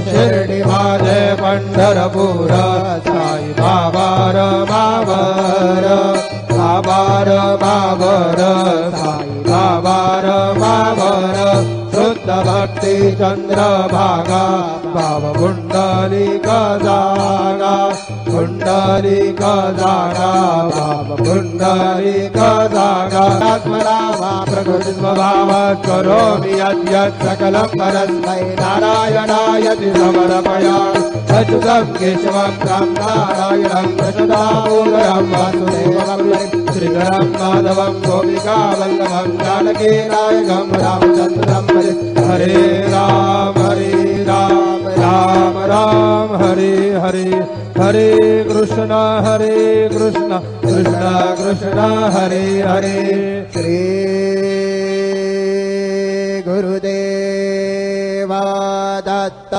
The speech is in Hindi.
शिर्डी माझे पंढरपूर साई बाबार बाबर बाबार बाबर साई बाबार बाबर शुद्ध भक्ती चंद्रभागा बाबा पुंडलिक जागा पुंडलिक जागा बाबा पुंडलिक जागा आत्मनामा प्रकृति स्वभाव करोमि यद्यत् सकलं परस्मै नारायणायति समर्पयामि अच्युतं केशवं तं नारायणं कृष्णदामोदरं वासुदेवं श्रीधरं माधवं गोपिकावल्लभं जानकीनायकं रामचन्द्रं भजे हरे राम राम राम हरे हरे हरे कृष्ण कृष्ण कृष्ण हरे हरे श्री गुरुदेवा दत्त।